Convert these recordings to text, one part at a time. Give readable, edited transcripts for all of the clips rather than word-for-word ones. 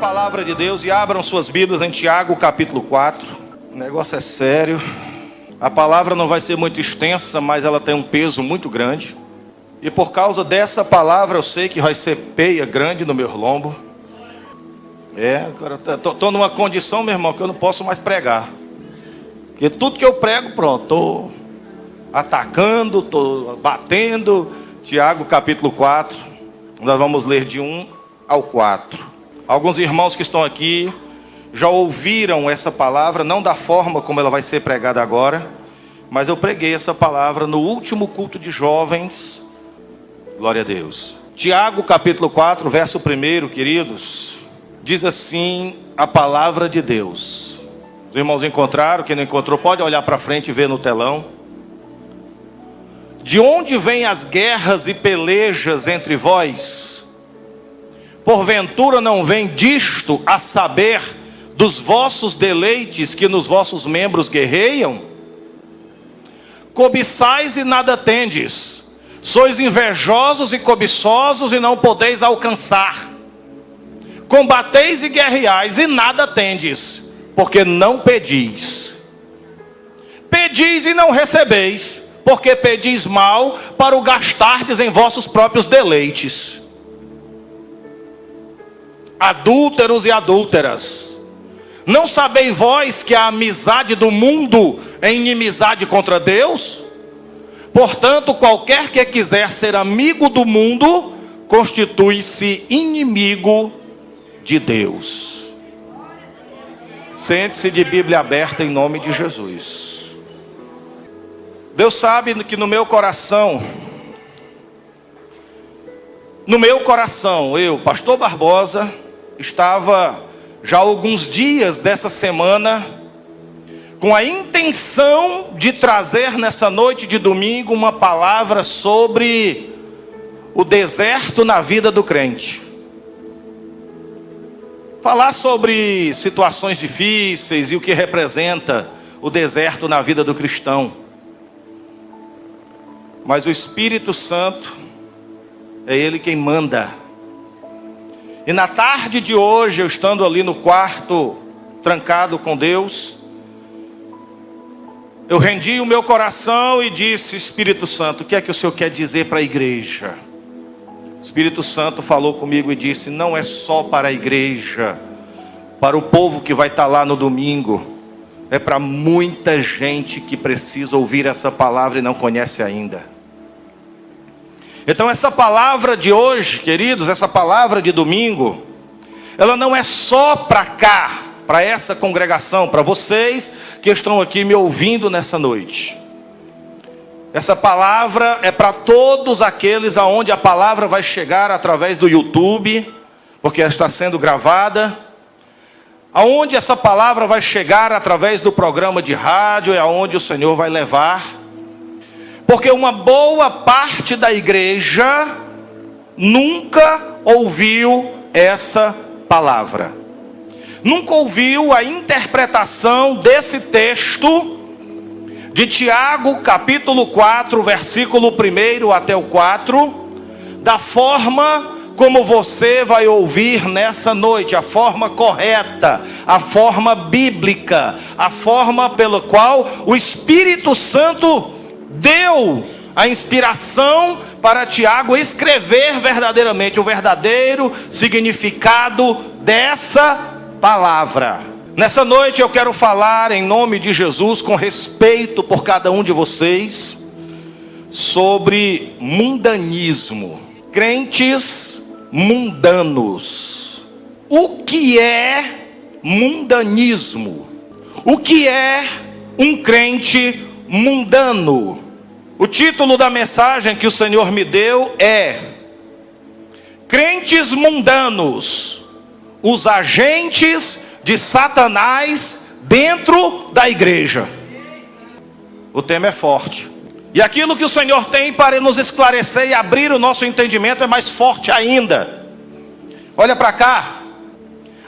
palavra de Deus e abram suas Bíblias em Tiago capítulo 4. O negócio é sério. A palavra não vai ser muito extensa, mas ela tem um peso muito grande. E por causa dessa palavra eu sei que vai ser peia grande no meu lombo. Agora estou numa condição, meu irmão, que eu não posso mais pregar. Porque tudo que eu prego, pronto, estou atacando, estou batendo. Tiago capítulo 4, nós vamos ler de 1 ao 4. Alguns irmãos que estão aqui já ouviram essa palavra, não da forma como ela vai ser pregada agora, mas eu preguei essa palavra no último culto de jovens. Glória a Deus. Tiago capítulo 4, verso 1, queridos, diz assim a palavra de Deus. Os irmãos encontraram? Quem não encontrou pode olhar para frente e ver no telão. De onde vêm as guerras e pelejas entre vós? Porventura não vem disto, a saber, dos vossos deleites que nos vossos membros guerreiam? Cobiçais e nada tendes, sois invejosos e cobiçosos e não podeis alcançar. Combateis e guerreais e nada tendes, porque não pedis. Pedis e não recebeis, porque pedis mal para o gastardes em vossos próprios deleites. Adúlteros e adúlteras, não sabeis vós que a amizade do mundo é inimizade contra Deus? Portanto, qualquer que quiser ser amigo do mundo, constitui-se inimigo de Deus. Sente-se de Bíblia aberta em nome de Jesus. Deus sabe que no meu coração, eu, pastor Barbosa, estava já há alguns dias dessa semana com a intenção de trazer nessa noite de domingo uma palavra sobre o deserto na vida do crente. Falar sobre situações difíceis e o que representa o deserto na vida do cristão. Mas o Espírito Santo é Ele quem manda. E na tarde de hoje, eu estando ali no quarto, trancado com Deus, eu rendi o meu coração e disse: Espírito Santo, o que é que o Senhor quer dizer para a igreja? O Espírito Santo falou comigo e disse: não é só para a igreja, para o povo que vai estar lá no domingo, é para muita gente que precisa ouvir essa palavra e não conhece ainda. Então essa palavra de hoje, queridos, essa palavra de domingo, ela não é só para cá, para essa congregação, para vocês que estão aqui me ouvindo nessa noite. Essa palavra é para todos aqueles aonde a palavra vai chegar através do YouTube, porque ela está sendo gravada. Aonde essa palavra vai chegar através do programa de rádio, é aonde o Senhor vai levar. Porque uma boa parte da igreja nunca ouviu essa palavra. Nunca ouviu a interpretação desse texto de Tiago, capítulo 4, versículo 1 até o 4, da forma como você vai ouvir nessa noite, a forma correta, a forma bíblica, a forma pela qual o Espírito Santo deu a inspiração para Tiago escrever verdadeiramente o verdadeiro significado dessa palavra. Nessa noite eu quero falar em nome de Jesus, com respeito por cada um de vocês, sobre mundanismo. Crentes mundanos. O que é mundanismo? O que é um crente mundano? O título da mensagem que o Senhor me deu é: Crentes mundanos, os agentes de Satanás dentro da igreja. O tema é forte. E aquilo que o Senhor tem para nos esclarecer e abrir o nosso entendimento é mais forte ainda. Olha para cá.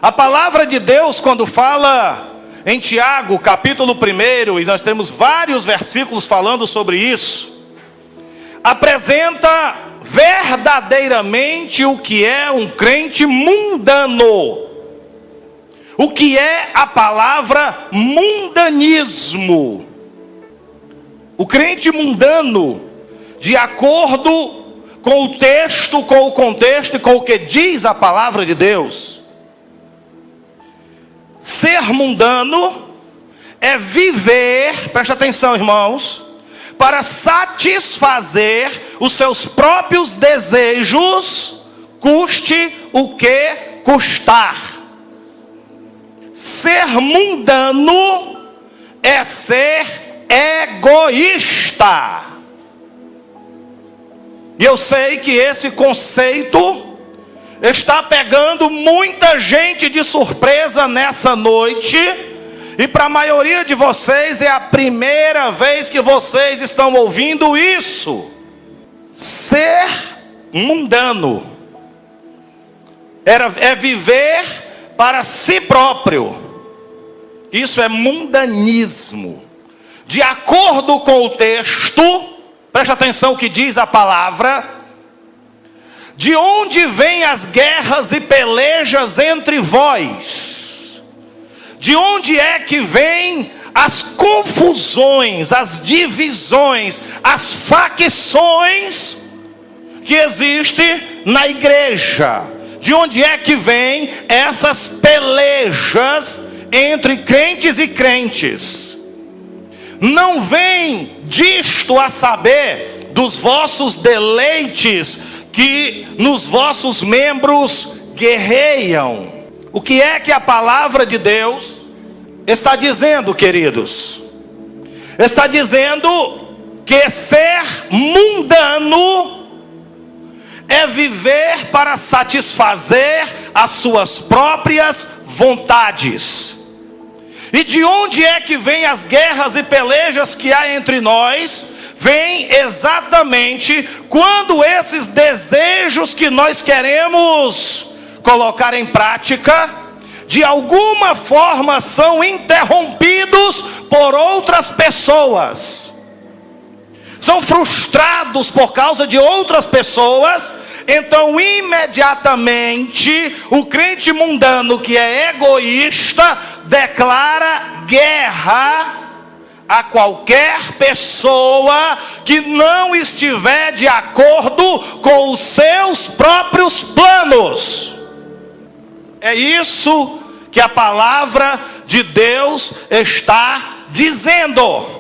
A palavra de Deus, quando fala em Tiago, capítulo 1, e nós temos vários versículos falando sobre isso, apresenta verdadeiramente o que é um crente mundano. o que é a palavra mundanismo. O crente mundano, de acordo com o texto, com o contexto e com o que diz a palavra de Deus, ser mundano é viver, presta atenção, irmãos, para satisfazer os seus próprios desejos, custe o que custar. Ser mundano é ser egoísta. E eu sei que esse conceito está pegando muita gente de surpresa nessa noite. E para a maioria de vocês é a primeira vez que vocês estão ouvindo isso. Ser mundano é viver para si próprio. Isso é mundanismo. De acordo com o texto, presta atenção o que diz a palavra. De onde vêm as guerras e pelejas entre vós? De onde é que vêm as confusões, as divisões, as facções que existem na igreja? De onde é que vêm essas pelejas entre crentes e crentes? Não vem disto a saber dos vossos deleites que nos vossos membros guerreiam. O que é que a palavra de Deus está dizendo, queridos? Está dizendo que ser mundano é viver para satisfazer as suas próprias vontades. E de onde é que vêm as guerras e pelejas que há entre nós? Vem exatamente quando esses desejos que nós queremos colocar em prática, de alguma forma são interrompidos por outras pessoas. São frustrados por causa de outras pessoas. Então imediatamente o crente mundano que é egoísta declara guerra a qualquer pessoa que não estiver de acordo com os seus próprios planos. É isso que a palavra de Deus está dizendo.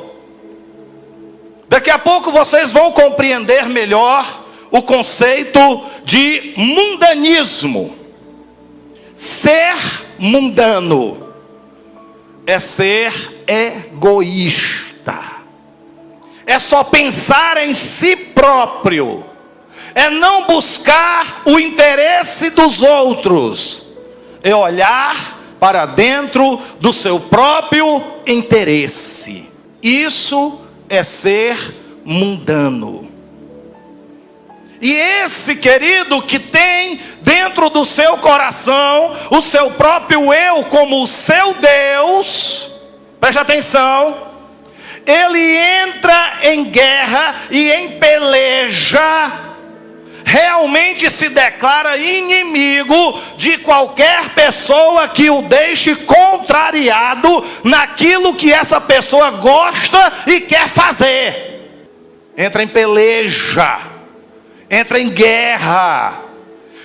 Daqui a pouco vocês vão compreender melhor o conceito de mundanismo. Ser mundano é ser egoísta. É só pensar em si próprio. É não buscar o interesse dos outros. É olhar para dentro do seu próprio interesse. Isso é ser mundano. E esse querido que tem dentro do seu coração o seu próprio eu como o seu Deus, preste atenção, ele entra em guerra e em peleja, realmente se declara inimigo de qualquer pessoa que o deixe contrariado naquilo que essa pessoa gosta e quer fazer. Entra em peleja, entra em guerra.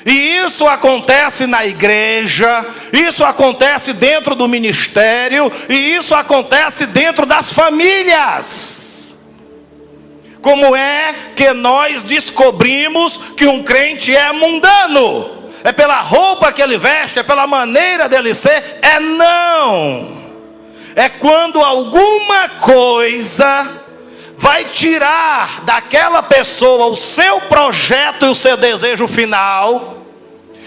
E isso acontece na igreja, isso acontece dentro do ministério, e isso acontece dentro das famílias. Como é que nós descobrimos que um crente é mundano? É pela roupa que ele veste? É pela maneira dele ser? É não. É quando alguma coisa vai tirar daquela pessoa o seu projeto e o seu desejo final.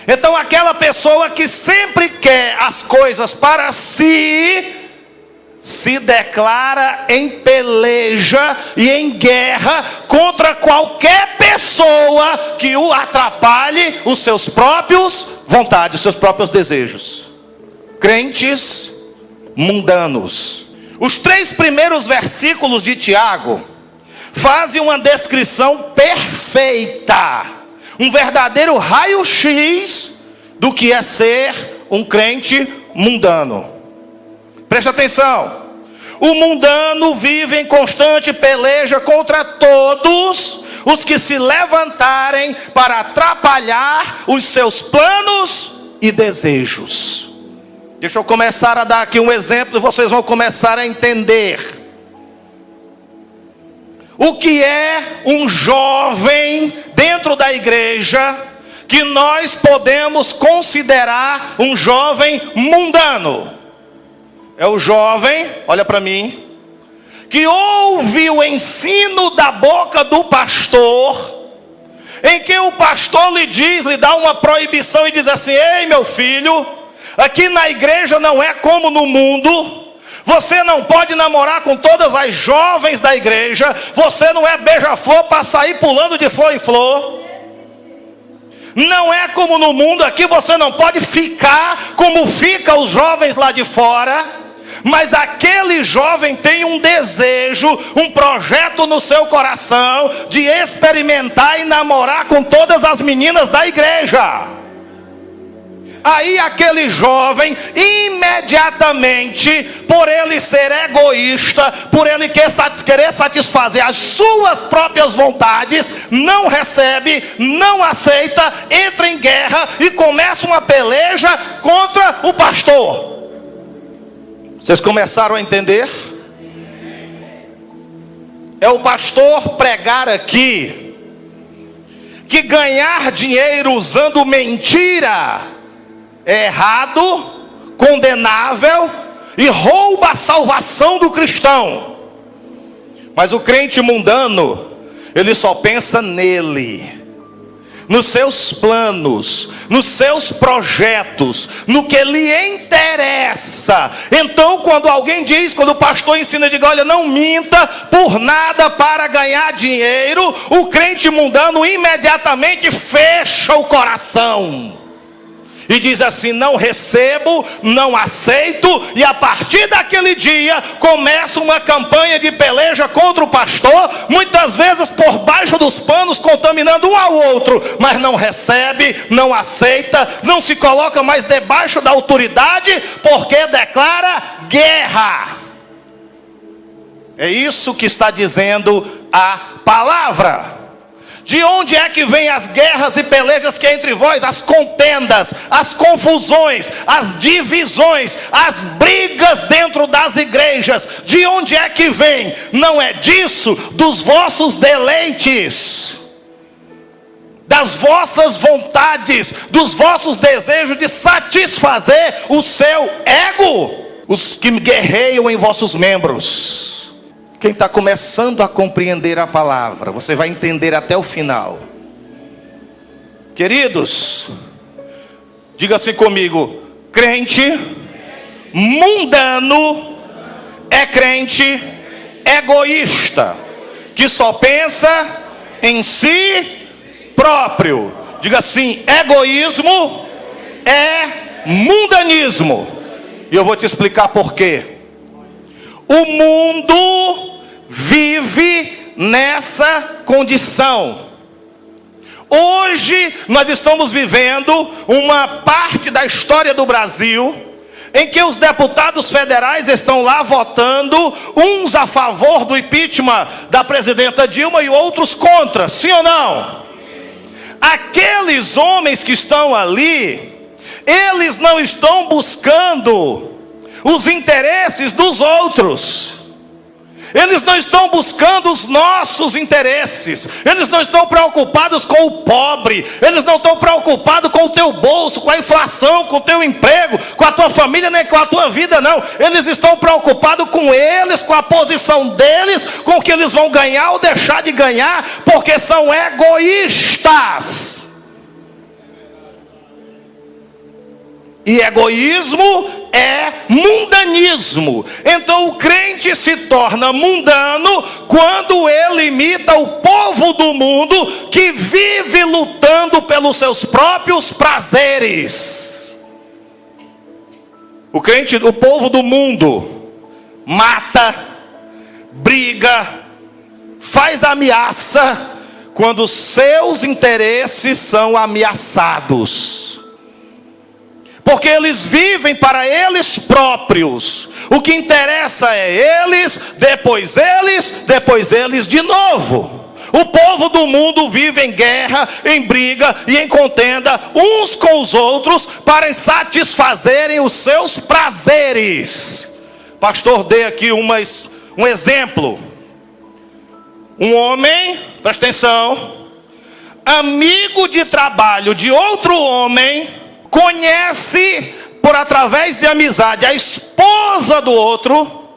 Então aquela pessoa que sempre quer as coisas para si, se declara em peleja e em guerra contra qualquer pessoa que o atrapalhe os seus próprios vontades, os seus próprios desejos. Crentes mundanos. Os 3 primeiros versículos de Tiago fazem uma descrição perfeita, um verdadeiro raio-x do que é ser um crente mundano. Preste atenção. O mundano vive em constante peleja contra todos os que se levantarem para atrapalhar os seus planos e desejos. Deixa eu começar a dar aqui um exemplo e vocês vão começar a entender. O que é um jovem dentro da igreja que nós podemos considerar um jovem mundano? É o jovem, olha para mim, que ouve o ensino da boca do pastor, em que o pastor lhe dá uma proibição e diz assim: ei meu filho, aqui na igreja não é como no mundo. Você não pode namorar com todas as jovens da igreja. Você não é beija-flor para sair pulando de flor em flor. Não é como no mundo. Aqui você não pode ficar como ficam os jovens lá de fora. Mas aquele jovem tem um desejo, um projeto no seu coração de experimentar e namorar com todas as meninas da igreja. Aí aquele jovem, imediatamente, por ele ser egoísta, por ele querer satisfazer as suas próprias vontades, não recebe, não aceita, entra em guerra e começa uma peleja contra o pastor. Vocês começaram a entender? É o pastor pregar aqui que ganhar dinheiro usando mentira é errado, condenável e rouba a salvação do cristão. Mas o crente mundano, ele só pensa nele, nos seus planos, nos seus projetos, no que lhe interessa. Então quando alguém diz, quando o pastor ensina, diga: olha, não minta por nada para ganhar dinheiro, o crente mundano imediatamente fecha o coração e diz assim: não recebo, não aceito. E a partir daquele dia começa uma campanha de peleja contra o pastor, muitas vezes por baixo dos panos, contaminando um ao outro. Mas não recebe, não aceita, não se coloca mais debaixo da autoridade, porque declara guerra. É isso que está dizendo a palavra. De onde é que vem as guerras e pelejas que é entre vós? As contendas, as confusões, as divisões, as brigas dentro das igrejas. De onde é que vem? Não é disso, dos vossos deleites, das vossas vontades, dos vossos desejos de satisfazer o seu ego, os que guerreiam em vossos membros. Quem está começando a compreender a palavra, você vai entender até o final. Queridos, diga assim comigo: crente mundano é crente egoísta, que só pensa em si próprio. Diga assim: egoísmo é mundanismo. E eu vou te explicar por quê. O mundo vive nessa condição. Hoje nós estamos vivendo uma parte da história do Brasil em que os deputados federais estão lá votando, uns a favor do impeachment da presidenta Dilma e outros contra, sim ou não? Aqueles homens que estão ali, eles não estão buscando os interesses dos outros. Eles não estão buscando os nossos interesses. Eles não estão preocupados com o pobre. Eles não estão preocupados com o teu bolso, com a inflação, com o teu emprego, com a tua família, nem com a tua vida, não. Eles estão preocupados com eles, com a posição deles, com o que eles vão ganhar ou deixar de ganhar, porque são egoístas. E egoísmo é mundanismo. Então o crente se torna mundano quando ele imita o povo do mundo que vive lutando pelos seus próprios prazeres. O povo do mundo mata, briga, faz ameaça quando seus interesses são ameaçados. porque eles vivem para eles próprios. O que interessa é eles, depois eles de novo. O povo do mundo vive em guerra, em briga e em contenda uns com os outros para satisfazerem os seus prazeres. Pastor, dei aqui um exemplo. Um homem, presta atenção, amigo de trabalho de outro homem, conhece por através de amizade a esposa do outro,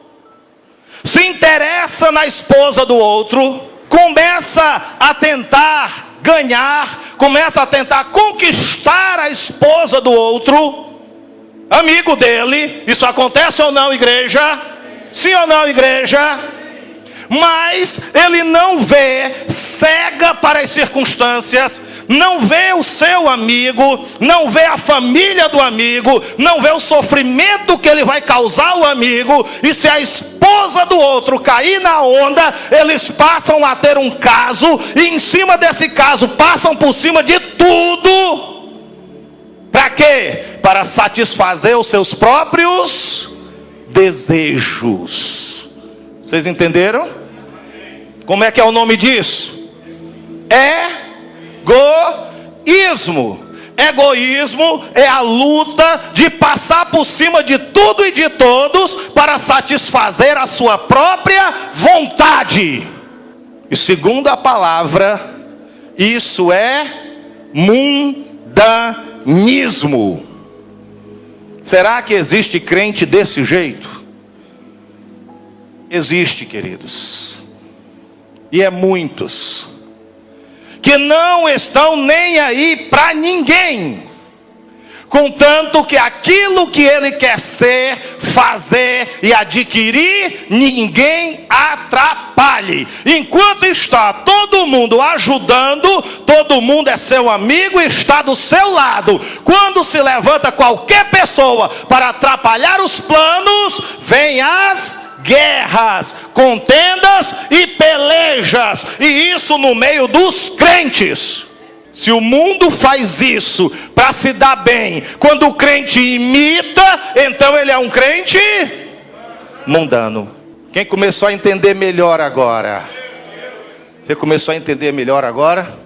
se interessa na esposa do outro, começa a tentar ganhar, começa a tentar conquistar a esposa do outro, amigo dele. Isso acontece ou não, igreja? Sim ou não, igreja? Mas ele não vê, cega para as circunstâncias, não vê o seu amigo, não vê a família do amigo, não vê o sofrimento que ele vai causar ao amigo. E se a esposa do outro cair na onda, eles passam a ter um caso, e em cima desse caso passam por cima de tudo. Para quê? Para satisfazer os seus próprios desejos. Vocês entenderam? Como é que é o nome disso? Egoísmo. Egoísmo é a luta de passar por cima de tudo e de todos para satisfazer a sua própria vontade. E segundo a palavra, isso é mundanismo. Será que existe crente desse jeito? Existe, queridos, e é muitos, que não estão nem aí para ninguém, contanto que aquilo que ele quer ser, fazer e adquirir, ninguém atrapalhe. Enquanto está todo mundo ajudando, todo mundo é seu amigo e está do seu lado. Quando se levanta qualquer pessoa para atrapalhar os planos, vem as guerras, contendas e pelejas, e isso no meio dos crentes. Se o mundo faz isso para se dar bem, quando o crente imita, então ele é um crente mundano. Quem começou a entender melhor agora? Você começou a entender melhor agora?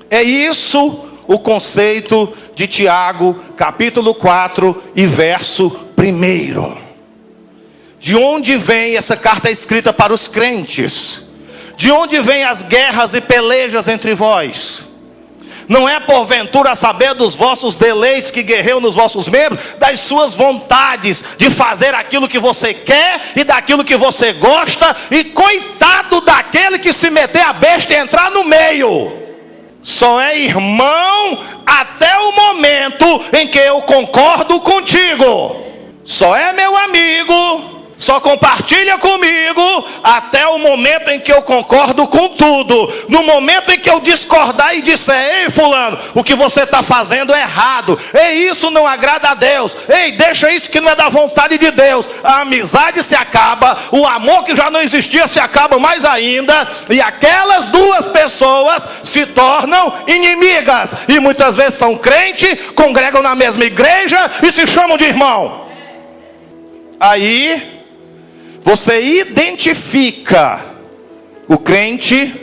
É isso o conceito de Tiago, capítulo 4 e verso 1. De onde vem essa carta escrita para os crentes? De onde vem as guerras e pelejas entre vós? Não é porventura a saber dos vossos deleites que guerreiam nos vossos membros, das suas vontades de fazer aquilo que você quer e daquilo que você gosta, e coitado daquele que se meter a besta e entrar no meio. Só é irmão até o momento em que eu concordo contigo. Só é meu amigo, só compartilha comigo até o momento em que eu concordo com tudo. No momento em que eu discordar e disser: ei fulano, o que você está fazendo é errado, ei, isso não agrada a Deus, ei, deixa isso que não é da vontade de Deus, a amizade se acaba, o amor que já não existia se acaba mais ainda, e aquelas duas pessoas se tornam inimigas, e muitas vezes são crentes, congregam na mesma igreja e se chamam de irmão. Aí você identifica o crente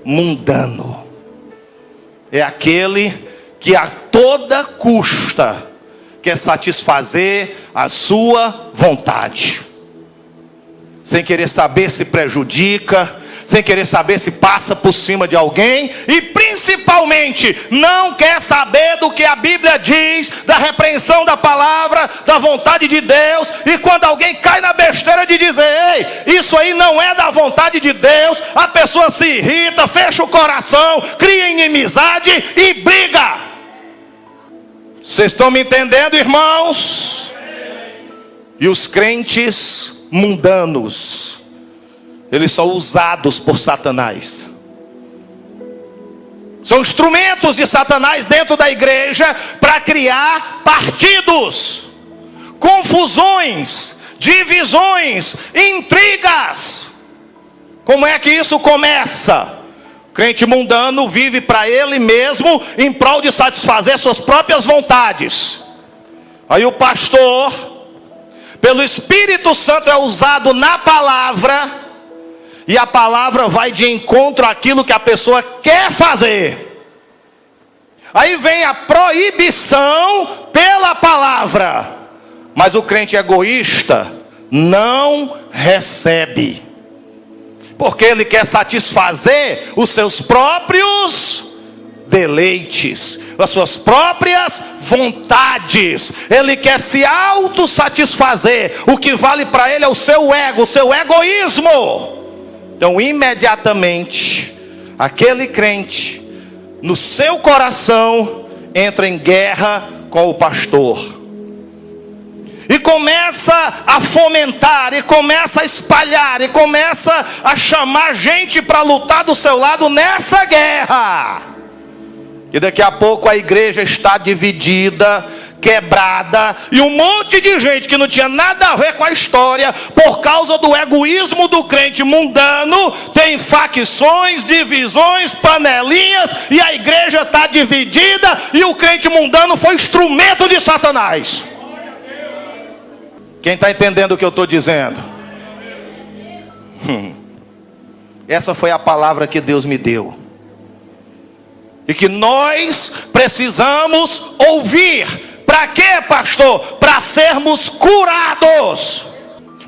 mundano. É aquele que a toda custa quer satisfazer a sua vontade, sem querer saber se prejudica, sem querer saber se passa por cima de alguém, e principalmente não quer saber do que a Bíblia diz, da repreensão da palavra, da vontade de Deus. E quando alguém cai na besteira de dizer: ei, isso aí não é da vontade de Deus, a pessoa se irrita, fecha o coração, cria inimizade e briga. Vocês estão me entendendo, irmãos? E os crentes mundanos, eles são usados por Satanás. São instrumentos de Satanás dentro da igreja para criar partidos, confusões, divisões, intrigas. Como é que isso começa? O crente mundano vive para ele mesmo, em prol de satisfazer suas próprias vontades. Aí o pastor, pelo Espírito Santo, é usado na palavra, e a palavra vai de encontro àquilo que a pessoa quer fazer. Aí vem a proibição pela palavra, mas o crente egoísta não recebe, porque ele quer satisfazer os seus próprios deleites, as suas próprias vontades. Ele quer se autossatisfazer. O que vale para ele é o seu ego, o seu egoísmo. Então imediatamente aquele crente, no seu coração, entra em guerra com o pastor, e começa a fomentar, e começa a espalhar, e começa a chamar gente para lutar do seu lado nessa guerra. E daqui a pouco a igreja está dividida, quebrada, e um monte de gente que não tinha nada a ver com a história, por causa do egoísmo do crente mundano, tem facções, divisões, panelinhas, e a igreja está dividida, e o crente mundano foi instrumento de Satanás. Quem está entendendo o que eu estou dizendo? Essa foi a palavra que Deus me deu, e que nós precisamos ouvir. Para quê, pastor? Para sermos curados,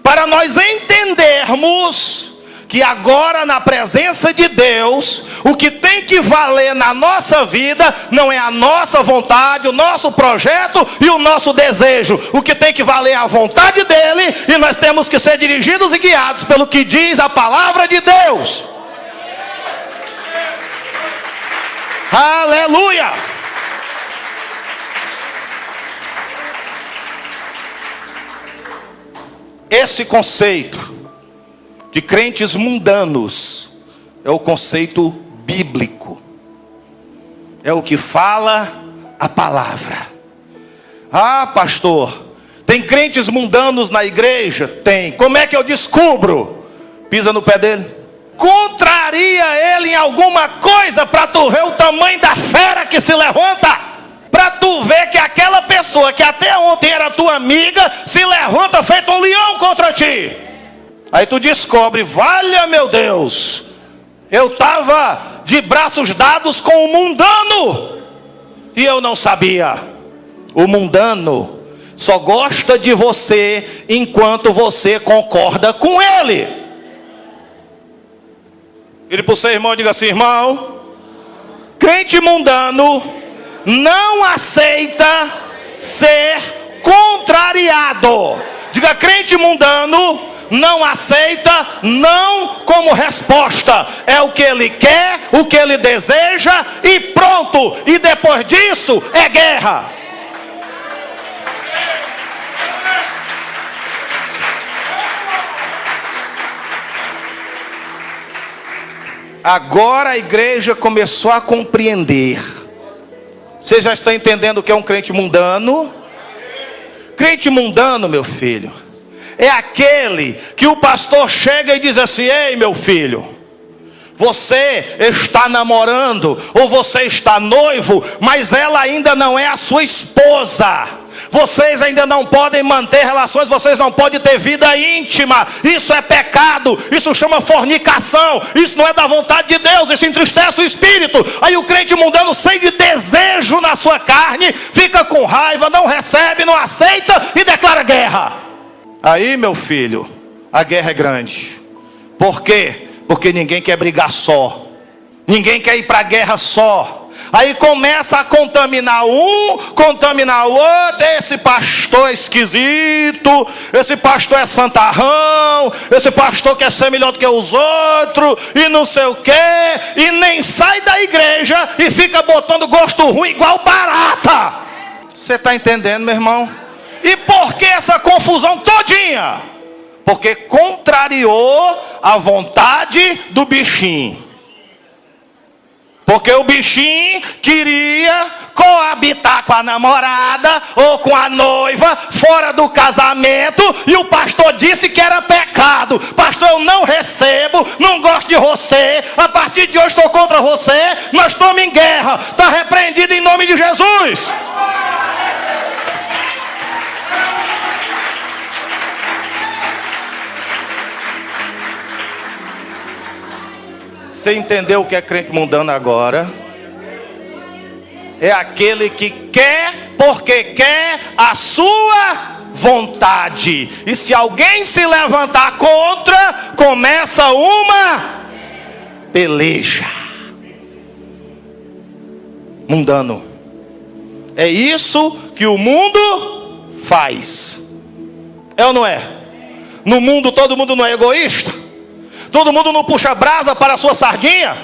para nós entendermos que agora, na presença de Deus, o que tem que valer na nossa vida não é a nossa vontade, o nosso projeto e o nosso desejo. O que tem que valer é a vontade dele, e nós temos que ser dirigidos e guiados pelo que diz a palavra de Deus. Aleluia! Esse conceito de crentes mundanos é o conceito bíblico, é o que fala a palavra. Ah, pastor, tem crentes mundanos na igreja? Tem. Como é que eu descubro? Pisa no pé dele, contraria ele em alguma coisa, para tu ver o tamanho da fera que se levanta, para tu ver que aquela pessoa que até ontem era tua amiga se levanta feito um leão contra ti. Aí tu descobre, valha meu Deus, eu estava de braços dados com o mundano e eu não sabia. O mundano só gosta de você enquanto você concorda com ele. Ele para o seu irmão, diga assim: irmão, crente mundano não aceita ser contrariado. Diga: crente mundano não aceita não como resposta. É o que ele quer, o que ele deseja, e pronto. E depois disso é guerra. Agora a igreja começou a compreender. Você já está entendendo o que é um crente mundano? Crente mundano, meu filho, é aquele que o pastor chega e diz assim: ei, meu filho, você está namorando, ou você está noivo, mas ela ainda não é a sua esposa. Vocês ainda não podem manter relações, vocês não podem ter vida íntima. Isso é pecado, isso chama fornicação, isso não é da vontade de Deus, isso entristece o espírito. Aí o crente mundano, cheio de desejo na sua carne, fica com raiva, não recebe, não aceita e declara guerra. Aí, meu filho, a guerra é grande. Por quê? Porque ninguém quer brigar só, ninguém quer ir para a guerra só. Aí começa a contaminar um, contaminar o outro. Esse pastor é esquisito, esse pastor é santarrão, esse pastor quer ser melhor do que os outros, e não sei o que, e nem sai da igreja e fica botando gosto ruim igual barata. Você está entendendo, meu irmão? E por que essa confusão todinha? Porque contrariou a vontade do bichinho. Porque o bichinho queria coabitar com a namorada ou com a noiva fora do casamento, e o pastor disse que era pecado. Pastor, eu não recebo, não gosto de você, a partir de hoje estou contra você, nós estamos em guerra, está repreendido em nome de Jesus. Você entendeu o que é crente mundano agora? É aquele que quer porque quer a sua vontade. E se alguém se levantar contra, começa uma peleja. Mundano. É isso que o mundo faz. É ou não é? No mundo todo mundo não é egoísta? Todo mundo não puxa brasa para a sua sardinha?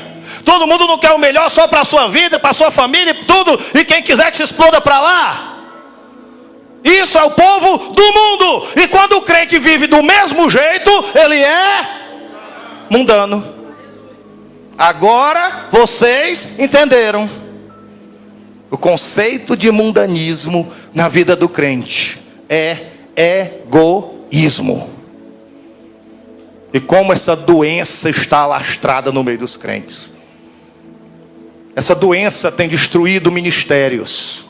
Todo mundo não quer o melhor só para a sua vida, para a sua família e tudo. E quem quiser que se exploda para lá. Isso é o povo do mundo. E quando o crente vive do mesmo jeito, ele é mundano. Agora vocês entenderam o conceito de mundanismo na vida do crente. É egoísmo. E como essa doença está alastrada no meio dos crentes. Essa doença tem destruído ministérios,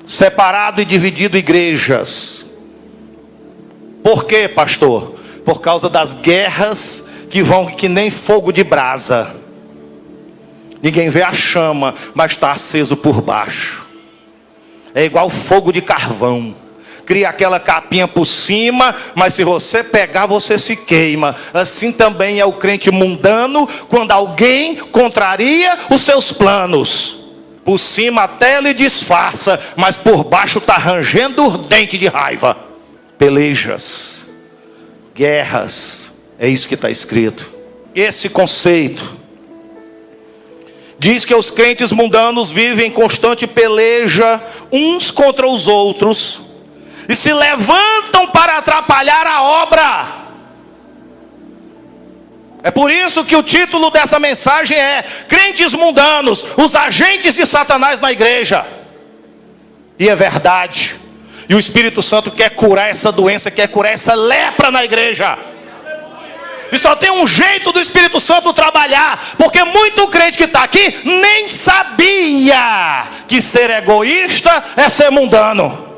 separado e dividido igrejas. Por quê, pastor? Por causa das guerras que vão que nem fogo de brasa. Ninguém vê a chama, mas está aceso por baixo. É igual fogo de carvão. Cria aquela capinha por cima, mas se você pegar, você se queima. Assim também é o crente mundano, quando alguém contraria os seus planos. Por cima até ele disfarça, mas por baixo está rangendo o dente de raiva. Pelejas, guerras, é isso que está escrito. Esse conceito diz que os crentes mundanos vivem em constante peleja uns contra os outros. E se levantam para atrapalhar a obra. É por isso que o título dessa mensagem é Crentes Mundanos, os agentes de Satanás na igreja. E é verdade. E o Espírito Santo quer curar essa doença, quer curar essa lepra na igreja. E só tem um jeito do Espírito Santo trabalhar. Porque muito crente que está aqui nem sabia que ser egoísta é ser mundano.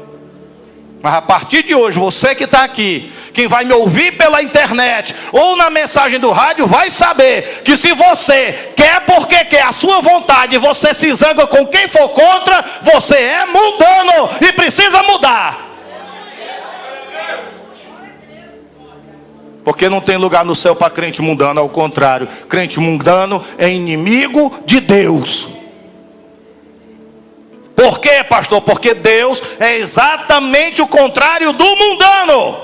Mas a partir de hoje, você que está aqui, quem vai me ouvir pela internet ou na mensagem do rádio, vai saber que se você quer porque quer a sua vontade, você se zanga com quem for contra, você é mundano e precisa mudar. Porque não tem lugar no céu para crente mundano, ao contrário, crente mundano é inimigo de Deus. Por quê, pastor? Porque Deus é exatamente o contrário do mundano.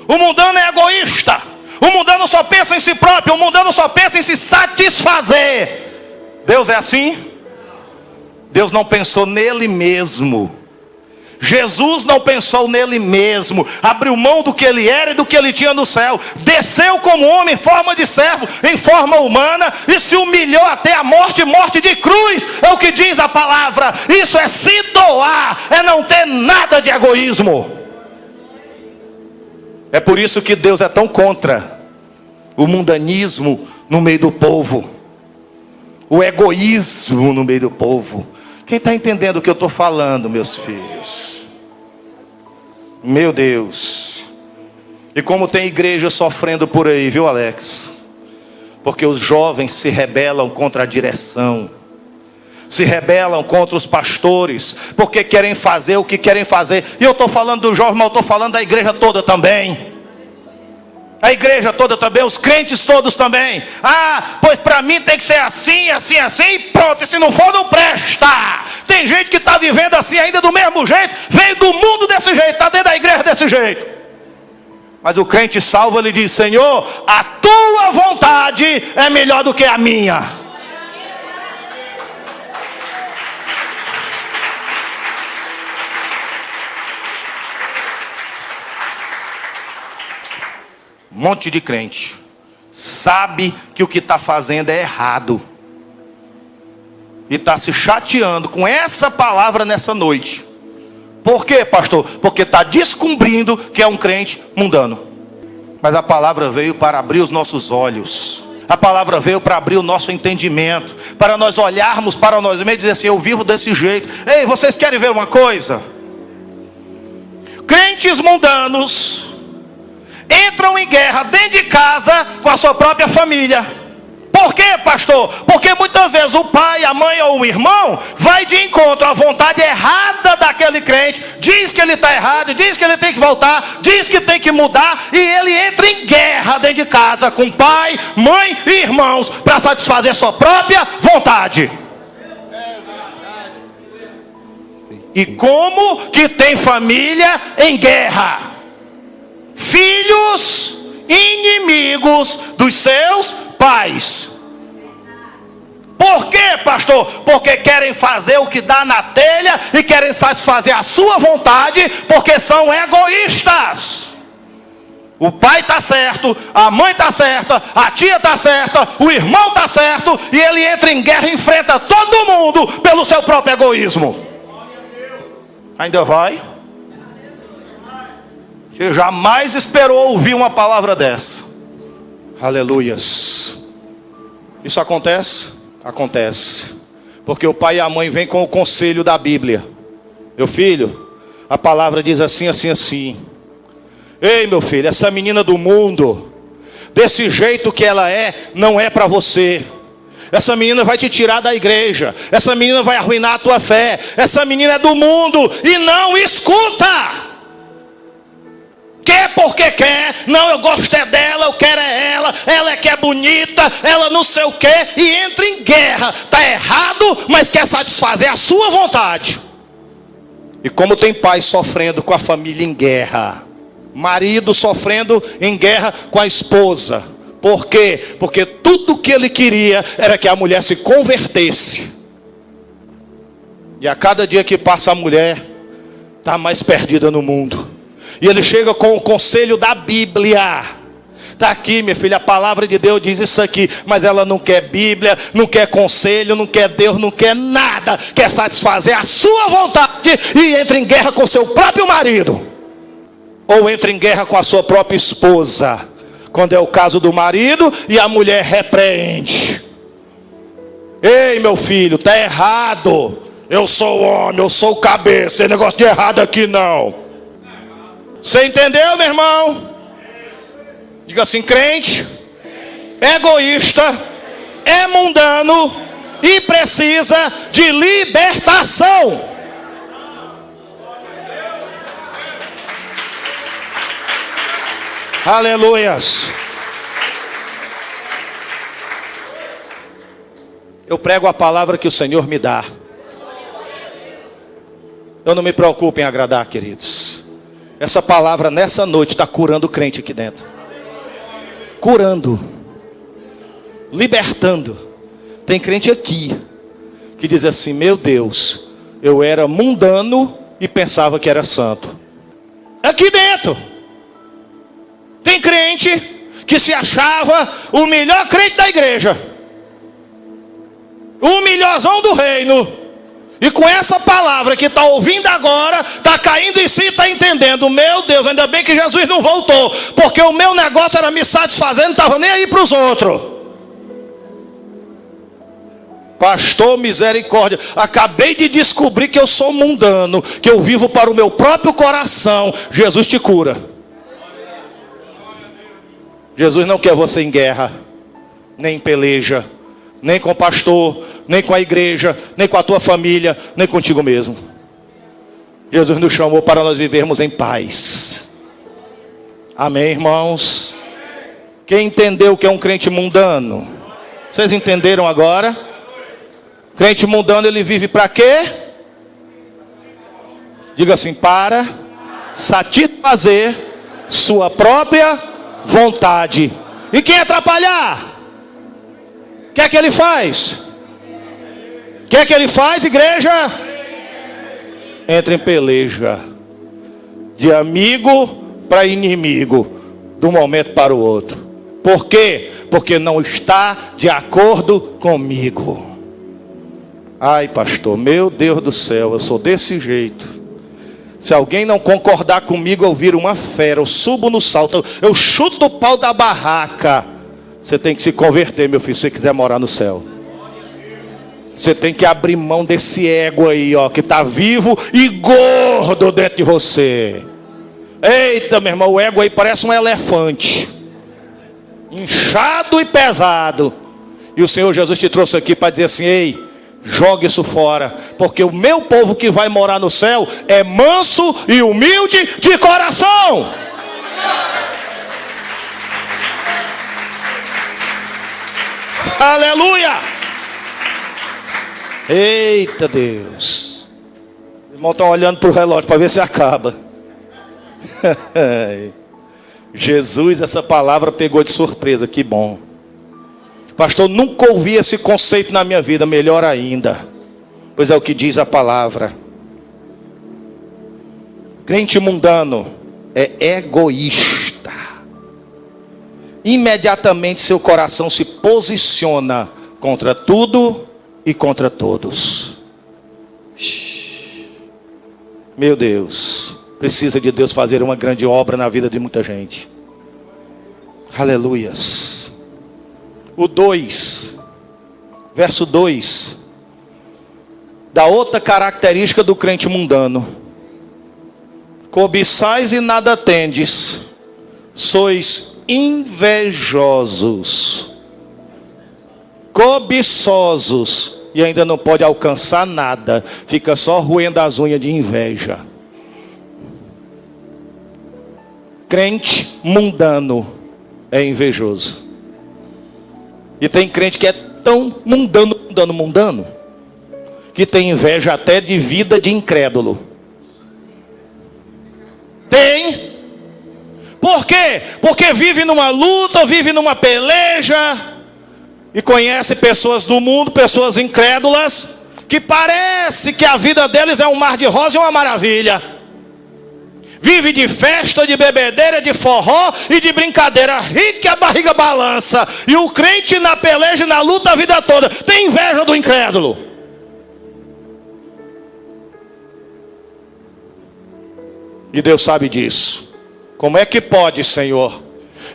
O mundano é egoísta. O mundano só pensa em si próprio. O mundano só pensa em se satisfazer. Deus é assim? Deus não pensou nele mesmo. Jesus não pensou nele mesmo, abriu mão do que ele era e do que ele tinha no céu, desceu como homem em forma de servo, em forma humana, e se humilhou até a morte, morte de cruz, é o que diz a palavra. Isso é se doar, é não ter nada de egoísmo. É por isso que Deus é tão contra o mundanismo no meio do povo, o egoísmo no meio do povo. Quem está entendendo o que eu estou falando, meus filhos? Meu Deus. E como tem igreja sofrendo por aí, viu, Alex? Porque os jovens se rebelam contra a direção, se rebelam contra os pastores, porque querem fazer o que querem fazer. E eu estou falando dos jovens, mas eu estou falando da igreja toda também. A igreja toda também, os crentes todos também. Ah, pois para mim tem que ser assim, assim, assim, e pronto. E se não for, não presta. Tem gente que está vivendo assim ainda do mesmo jeito, veio do mundo desse jeito, está dentro da igreja desse jeito. Mas o crente salvo, ele diz: Senhor, a tua vontade é melhor do que a minha. Um monte de crente sabe que o que está fazendo é errado e está se chateando com essa palavra nessa noite. Por quê, pastor? Porque está descobrindo que é um crente mundano. Mas a palavra veio para abrir os nossos olhos. A palavra veio para abrir o nosso entendimento, para nós olharmos para nós mesmos e dizer assim: eu vivo desse jeito. Ei, vocês querem ver uma coisa? Crentes mundanos, entram em guerra dentro de casa com a sua própria família. Por quê, pastor? Porque muitas vezes o pai, a mãe ou o irmão vai de encontro à vontade errada daquele crente, diz que ele está errado, diz que ele tem que voltar, diz que tem que mudar, e ele entra em guerra dentro de casa com pai, mãe e irmãos para satisfazer sua própria vontade. E como que tem família em guerra? Filhos inimigos dos seus pais. Por quê, pastor? Porque querem fazer o que dá na telha e querem satisfazer a sua vontade, porque são egoístas. O pai está certo, a mãe está certa, a tia está certa, o irmão está certo, e ele entra em guerra e enfrenta todo mundo pelo seu próprio egoísmo. Ainda vai? Você jamais esperou ouvir uma palavra dessa. Aleluias. Isso acontece? Acontece. Porque o pai e a mãe vêm com o conselho da Bíblia. Meu filho, a palavra diz assim, assim, assim. Ei, meu filho, essa menina do mundo, desse jeito que ela é, não é para você. Essa menina vai te tirar da igreja. Essa menina vai arruinar a tua fé. Essa menina é do mundo e não escuta. Quer porque quer, não, eu gosto é dela, eu quero é ela é que é bonita, ela não sei o que, e entra em guerra. Está errado, mas quer satisfazer a sua vontade. E como tem pai sofrendo com a família em guerra, marido sofrendo em guerra com a esposa. Por quê? Porque tudo que ele queria era que a mulher se convertesse. E a cada dia que passa a mulher está mais perdida no mundo. E ele chega com o conselho da Bíblia. Está aqui, minha filha, a palavra de Deus diz isso aqui. Mas ela não quer Bíblia, não quer conselho, não quer Deus, não quer nada. Quer satisfazer a sua vontade e entra em guerra com seu próprio marido. Ou entra em guerra com a sua própria esposa. Quando é o caso do marido e a mulher repreende. Ei, meu filho, está errado. Eu sou homem, eu sou cabeça. Tem negócio de errado aqui não. Você entendeu, meu irmão? Diga assim, crente, egoísta, é mundano e precisa de libertação. Aleluias. Eu prego a palavra que o Senhor me dá. Eu não me preocupo em agradar, queridos. Essa palavra nessa noite está curando o crente aqui dentro. Curando. Libertando. Tem crente aqui que diz assim, meu Deus, eu era mundano e pensava que era santo. Aqui dentro. Tem crente que se achava o melhor crente da igreja. O melhorzão do reino. E com essa palavra que está ouvindo agora, está caindo em si e está entendendo. Meu Deus, ainda bem que Jesus não voltou. Porque o meu negócio era me satisfazer, não estava nem aí para os outros. Pastor, misericórdia. Acabei de descobrir que eu sou mundano. Que eu vivo para o meu próprio coração. Jesus te cura. Jesus não quer você em guerra. Nem em peleja. Nem com o pastor, nem com a igreja, nem com a tua família, nem contigo mesmo. Jesus nos chamou para nós vivermos em paz. Amém, irmãos? Quem entendeu o que é um crente mundano? Vocês entenderam agora? Crente mundano, ele vive para quê? Diga assim, para satisfazer sua própria vontade. E quem atrapalhar? O que é que ele faz? O que é que ele faz, igreja? Entra em peleja. De amigo para inimigo. De um momento para o outro. Por quê? Porque não está de acordo comigo. Ai, pastor, meu Deus do céu, eu sou desse jeito. Se alguém não concordar comigo, eu viro uma fera. Eu subo no salto, eu chuto o pau da barraca. Você tem que se converter, meu filho, se você quiser morar no céu. Você tem que abrir mão desse ego aí, ó, que está vivo e gordo dentro de você. Eita, meu irmão, o ego aí parece um elefante, inchado e pesado. E o Senhor Jesus te trouxe aqui para dizer assim: ei, jogue isso fora, porque o meu povo que vai morar no céu é manso e humilde de coração. Aleluia! Eita Deus! Os irmãos estão olhando para o relógio para ver se acaba. Jesus, essa palavra pegou de surpresa, que bom. Pastor, nunca ouvi esse conceito na minha vida, melhor ainda. Pois é o que diz a palavra. Crente mundano é egoísta. Imediatamente seu coração se posiciona contra tudo e contra todos. Meu Deus, precisa de Deus fazer uma grande obra na vida de muita gente. Aleluias. O 2, verso 2, dá outra característica do crente mundano. Cobiçais e nada tendes, sois invejosos, cobiçosos, e ainda não pode alcançar nada, fica só roendo as unhas de inveja. Crente mundano é invejoso. E tem crente que é tão mundano, que tem inveja até de vida de incrédulo. Tem. Por quê? Porque vive numa luta, vive numa peleja, e conhece pessoas do mundo, pessoas incrédulas, que parece que a vida deles é um mar de rosa e uma maravilha. Vive de festa, de bebedeira, de forró e de brincadeira. Ri que a barriga balança. E o crente na peleja e na luta a vida toda. Tem inveja do incrédulo. E Deus sabe disso. Como é que pode, Senhor?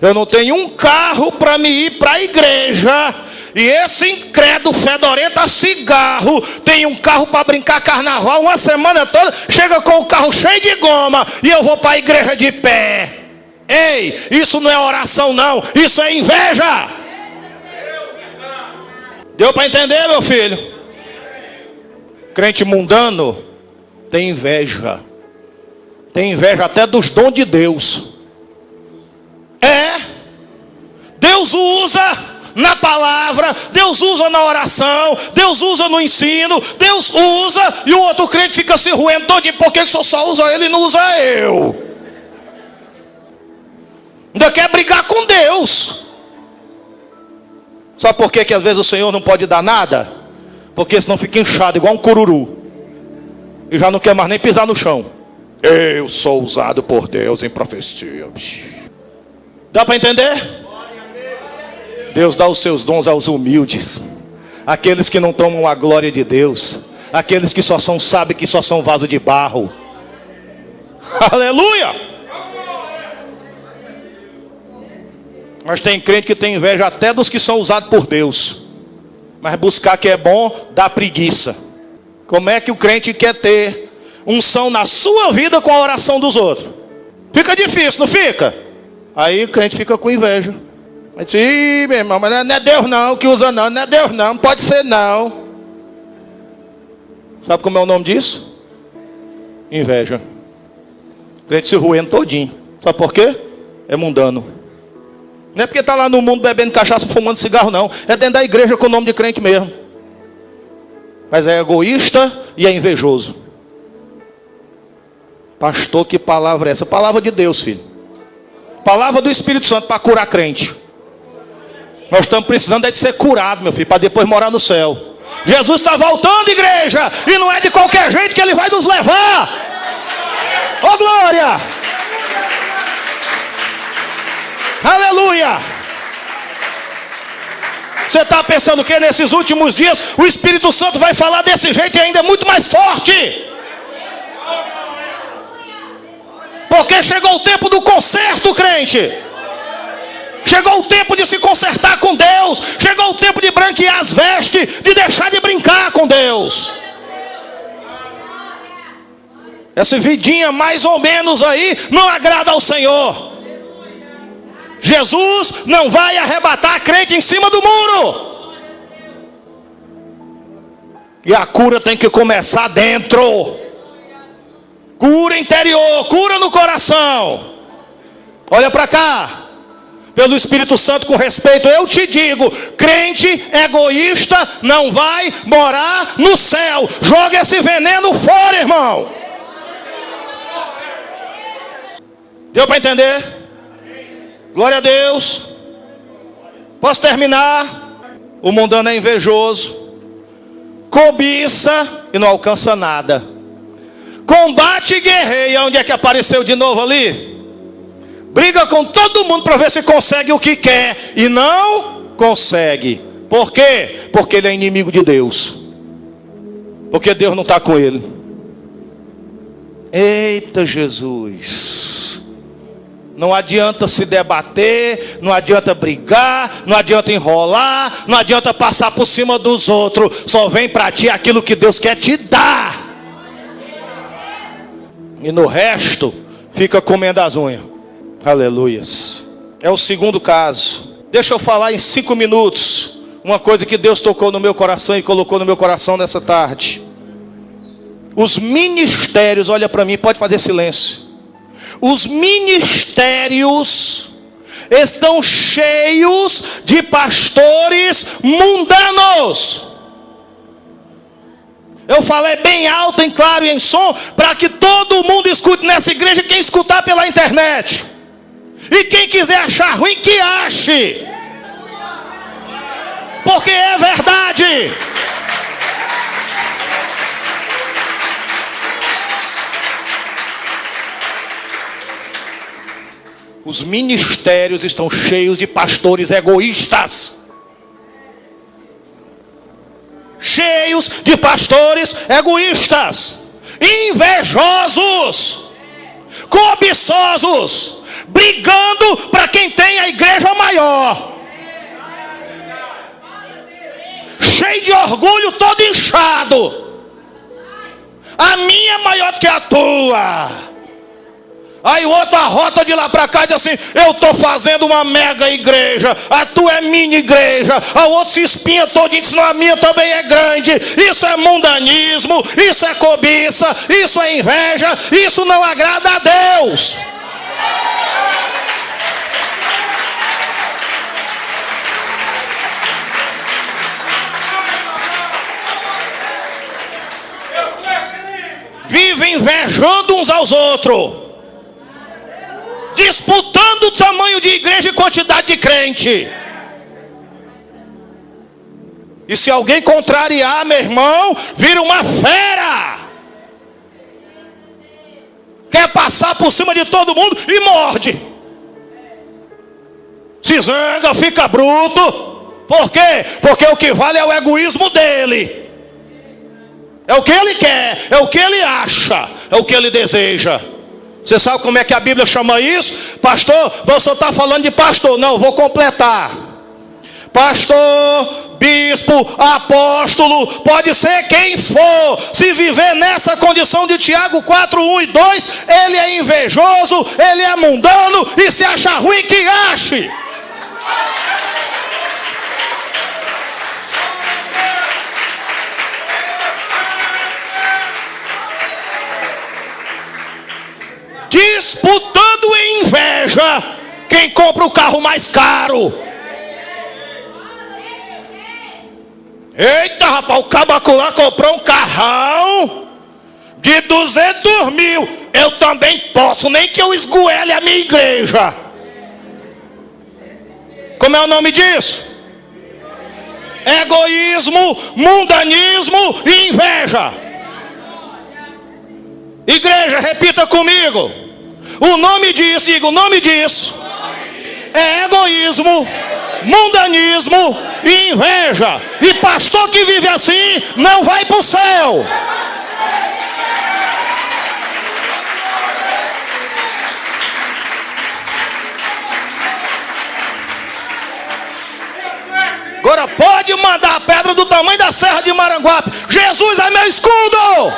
Eu não tenho um carro para me ir para a igreja, e esse incrédulo fedorento a cigarro tem um carro para brincar carnaval uma semana toda, chega com o carro cheio de goma, e eu vou para a igreja de pé. Ei, isso não é oração não, isso é inveja. Deu para entender, meu filho? Crente mundano tem inveja. Tem inveja até dos dons de Deus. Deus usa na palavra, Deus usa na oração, Deus usa no ensino, Deus usa, e o outro crente fica se roendo todinho. Por que o senhor só usa ele e não usa eu? Ainda quer brigar com Deus. Sabe por que às vezes o Senhor não pode dar nada? Porque senão fica inchado igual um cururu, e já não quer mais nem pisar no chão. Eu sou usado por Deus em profecia. Dá para entender? Deus dá os seus dons aos humildes, aqueles que não tomam a glória de Deus, aqueles que só são, sabem que só são vaso de barro. Aleluia! Mas tem crente que tem inveja até dos que são usados por Deus, mas buscar que é bom dá preguiça. Como é que o crente quer ter unção na sua vida com a oração dos outros? Fica difícil, não fica? Aí o crente fica com inveja. Aí diz: ih, meu irmão, mas não é Deus não que usa não, não é Deus não, pode ser não. Sabe como é o nome disso? Inveja. O crente se roendo todinho. Sabe por quê? É mundano. Não é porque está lá no mundo bebendo cachaça, fumando cigarro não. É dentro da igreja com o nome de crente mesmo. Mas é egoísta e é invejoso. Pastor, que palavra é essa? Palavra de Deus, filho. Palavra do Espírito Santo para curar crente. Nós estamos precisando de ser curado, meu filho, para depois morar no céu. Jesus está voltando, igreja, e não é de qualquer jeito que ele vai nos levar. Ô glória! Aleluia! Você está pensando que nesses últimos dias o Espírito Santo vai falar desse jeito e ainda muito mais forte? Porque chegou o tempo do conserto, crente. Chegou o tempo de se consertar com Deus. Chegou o tempo de branquear as vestes, de deixar de brincar com Deus. Essa vidinha mais ou menos aí não agrada ao Senhor. Jesus não vai arrebatar a crente em cima do muro. E a cura tem que começar dentro. Cura interior, cura no coração. Olha para cá. Pelo Espírito Santo, com respeito, eu te digo: crente egoísta não vai morar no céu. Joga esse veneno fora, irmão. Deu para entender? Glória a Deus. Posso terminar? O mundano é invejoso, cobiça e não alcança nada. Combate e guerreia. Onde é que apareceu de novo ali? Briga com todo mundo para ver se consegue o que quer e não consegue. Por quê? Porque ele é inimigo de Deus. Porque Deus não está com ele. Eita Jesus! Não adianta se debater, não adianta brigar, não adianta enrolar, não adianta passar por cima dos outros. Só vem para ti aquilo que Deus quer te dar. E no resto, fica comendo as unhas. Aleluias. É o segundo caso. Deixa eu falar em 5 minutos uma coisa que Deus tocou no meu coração e colocou no meu coração nessa tarde. Os ministérios, olha para mim, pode fazer silêncio. Os ministérios estão cheios de pastores mundanos. Eu falei bem alto, em claro e em som, para que todo mundo escute nessa igreja, quem escutar pela internet. E quem quiser achar ruim, que ache. Porque é verdade. Os ministérios estão cheios de pastores egoístas. Cheios de pastores egoístas, invejosos, cobiçosos, brigando para quem tem a igreja maior, cheio de orgulho, todo inchado. A minha é maior do que a tua. Aí o outro arrota de lá para cá e diz assim: eu estou fazendo uma mega igreja, a tua é mini igreja. O outro se espinha todo e diz: não, a minha também é grande. Isso é mundanismo, isso é cobiça, isso é inveja, isso não agrada a Deus. Vivem invejando uns aos outros, disputando o tamanho de igreja e quantidade de crente. E se alguém contrariar, meu irmão, vira uma fera. Quer passar por cima de todo mundo e morde. Se zanga, fica bruto. Por quê? Porque o que vale é o egoísmo dele. É o que ele quer, é o que ele acha, é o que ele deseja. Você sabe como é que a Bíblia chama isso? Pastor, você está falando de pastor. Não, vou completar. Pastor, bispo, apóstolo, pode ser quem for. Se viver nessa condição de Tiago 4, 1 e 2, ele é invejoso, ele é mundano, e se acha ruim, que ache. Disputando em inveja quem compra o carro mais caro. Eita, rapaz, o cabaco lá comprou um carrão de 200 mil. Eu também posso, nem que eu esgoele a minha igreja. Como é o nome disso? Egoísmo, mundanismo e inveja. Igreja, repita comigo. O nome disso, diga, o nome disso é egoísmo, mundanismo e inveja. E pastor que vive assim não vai para o céu. Agora pode mandar a pedra do tamanho da Serra de Maranguape. Jesus é meu escudo.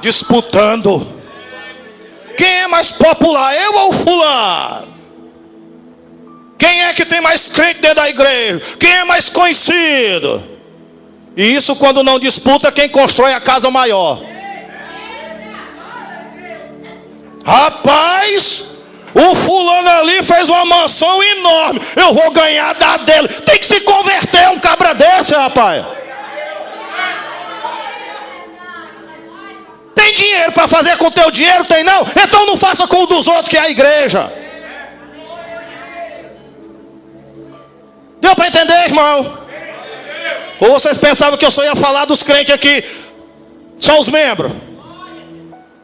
Disputando. Quem é mais popular, eu ou fulano? Quem é que tem mais crente dentro da igreja? Quem é mais conhecido? E isso quando não disputa quem constrói a casa maior. Rapaz, o fulano ali fez uma mansão enorme, eu vou ganhar da dele. Tem que se converter um cabra desse, rapaz. Tem dinheiro para fazer com o teu dinheiro? Tem não? Então não faça com o dos outros, que é a igreja. Deu para entender, irmão? Ou vocês pensavam que eu só ia falar dos crentes aqui, só os membros?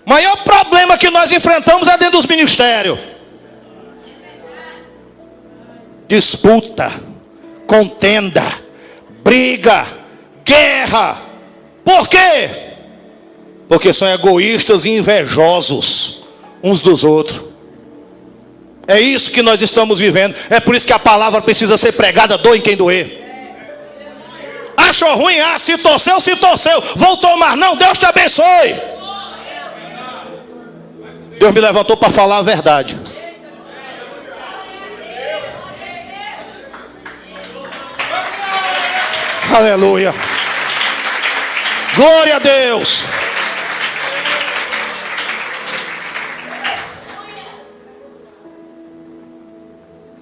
O maior problema que nós enfrentamos é dentro dos ministérios. Disputa, contenda, briga, guerra. Por quê? Porque são egoístas e invejosos uns dos outros. É isso que nós estamos vivendo. É por isso que a palavra precisa ser pregada, doa em quem doer. Achou ruim? Ah, se torceu, se torceu. Voltou mais não, Deus te abençoe. Deus me levantou para falar a verdade. Aleluia. Glória a Deus.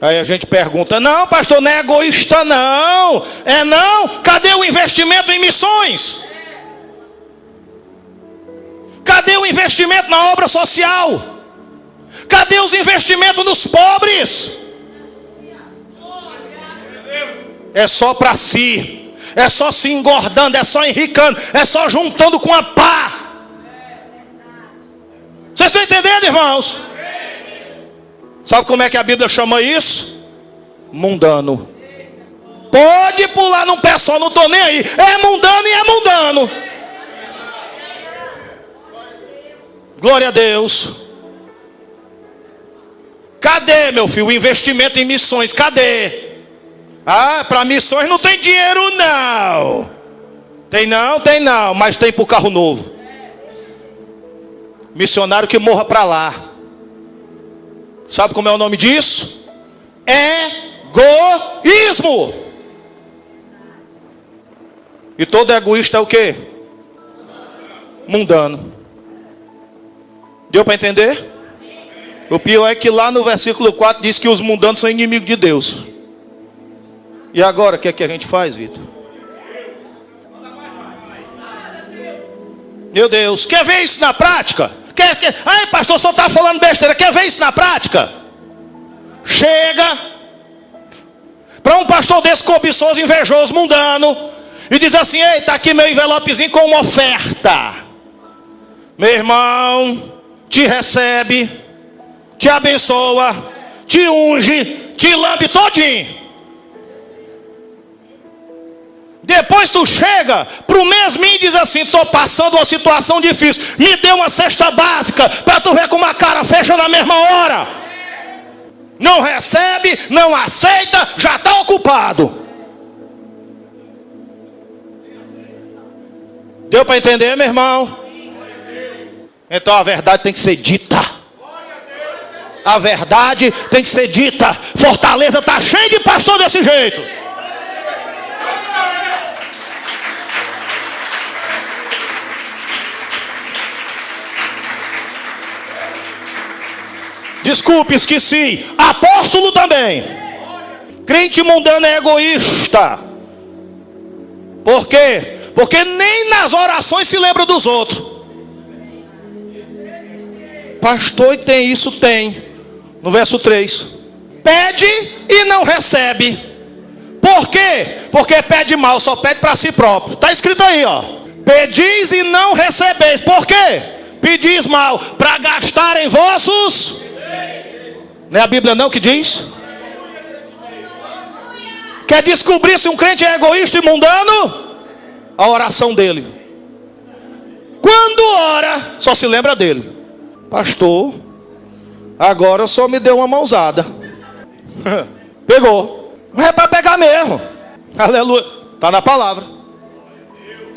Aí a gente pergunta, não pastor, não é egoísta não. É não? Cadê o investimento em missões? Cadê o investimento na obra social? Cadê os investimentos nos pobres? É só para si. É só se engordando, é só enricando, é só juntando com a pá. Vocês estão entendendo, irmãos? Sabe como é que a Bíblia chama isso? Mundano. Pode pular num pé só, não estou nem aí. É mundano e é mundano. Glória a Deus. Cadê, meu filho, o investimento em missões? Cadê? Ah, para missões não tem dinheiro não. Tem não, mas tem para o carro novo. Missionário que morra para lá. Sabe como é o nome disso? Egoísmo. E todo egoísta é o quê? Mundano. Deu para entender? O pior é que lá no versículo 4 diz que os mundanos são inimigos de Deus. E agora, o que é que a gente faz, Vitor? Meu Deus, quer ver isso na prática? Ai, pastor, só está falando besteira. Quer ver isso na prática? Chega para um pastor desse cobiçoso, invejoso, mundano, e diz assim: ei, está aqui meu envelopezinho com uma oferta. Meu irmão, te recebe, te abençoa, te unge, te lambe todinho. Depois tu chega para o mesminho e diz assim: estou passando uma situação difícil, me dê uma cesta básica, para tu ver como a cara fecha na mesma hora. Não recebe, não aceita, já está ocupado. Deu para entender, meu irmão? Então a verdade tem que ser dita. A verdade tem que ser dita. Fortaleza está cheia de pastor desse jeito. Desculpe, esqueci. Apóstolo também. Crente mundano é egoísta. Por quê? Porque nem nas orações se lembra dos outros. Pastor, e tem isso? Tem. No verso 3. Pede e não recebe. Por quê? Porque pede mal, só pede para si próprio. Está escrito aí, ó. Pedis e não recebeis. Por quê? Pedis mal para gastar em vossos... Não é a Bíblia não que diz? Quer descobrir se um crente é egoísta e mundano? A oração dele. Quando ora, só se lembra dele. Pastor, agora só me deu uma mãozada. Pegou. Mas é para pegar mesmo. Aleluia. Está na palavra.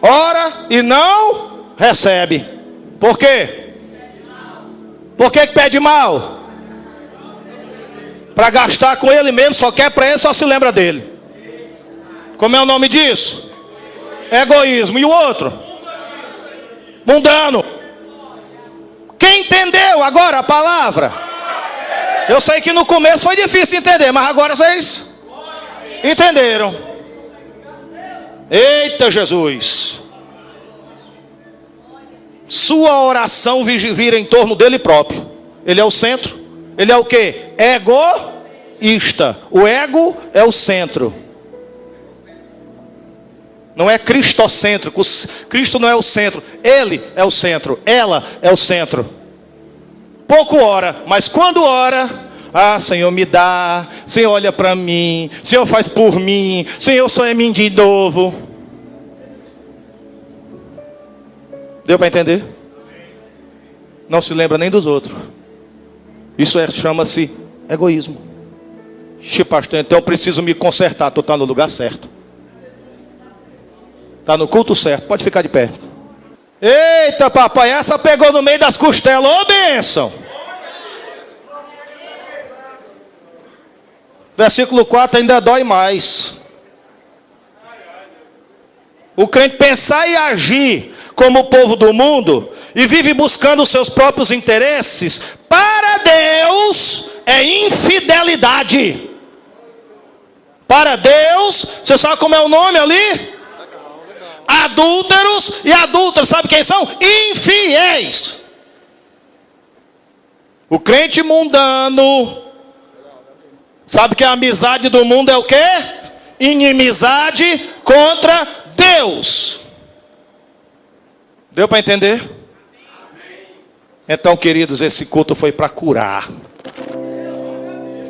Ora e não recebe. Por quê? Por que pede mal? Para gastar com ele mesmo, só quer para ele, só se lembra dele. Como é o nome disso? Egoísmo. E o outro? Mundano. Quem entendeu agora a palavra? Eu sei que no começo foi difícil de entender, mas agora vocês entenderam. Eita Jesus. Sua oração vira em torno dele próprio. Ele é o centro. Ele é o quê? Egoísta. O ego é o centro. Não é cristocêntrico. Cristo não é o centro. Ele é o centro. Ela é o centro. Pouco ora, mas quando ora, Senhor, me dá. Senhor, olha para mim. Senhor, faz por mim. Senhor, só é mim de novo. Deu para entender? Não se lembra nem dos outros. Isso chama-se egoísmo. Pastor, então eu preciso me consertar. Tu está no lugar certo. Está no culto certo. Pode ficar de pé. Eita papai, essa pegou no meio das costelas. Ô bênção. Versículo 4 ainda dói mais. O crente pensar e agir como o povo do mundo e vive buscando os seus próprios interesses, para Deus é infidelidade. Para Deus, você sabe como é o nome ali? Adúlteros e adúlteras, sabe quem são? Infiéis. O crente mundano, sabe que a amizade do mundo é o quê? Inimizade contra Deus. Deu para entender? Então, queridos, esse culto foi para curar.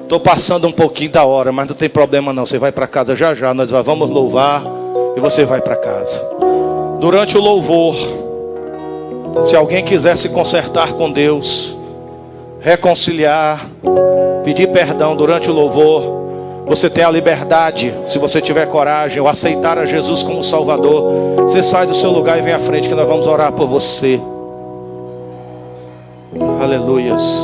Estou passando um pouquinho da hora, mas não tem problema não. Você vai para casa já já, nós vamos louvar e você vai para casa. Durante o louvor, se alguém quiser se consertar com Deus, reconciliar, pedir perdão durante o louvor, você tem a liberdade, se você tiver coragem, ou aceitar a Jesus como Salvador. Você sai do seu lugar e vem à frente que nós vamos orar por você. Aleluias.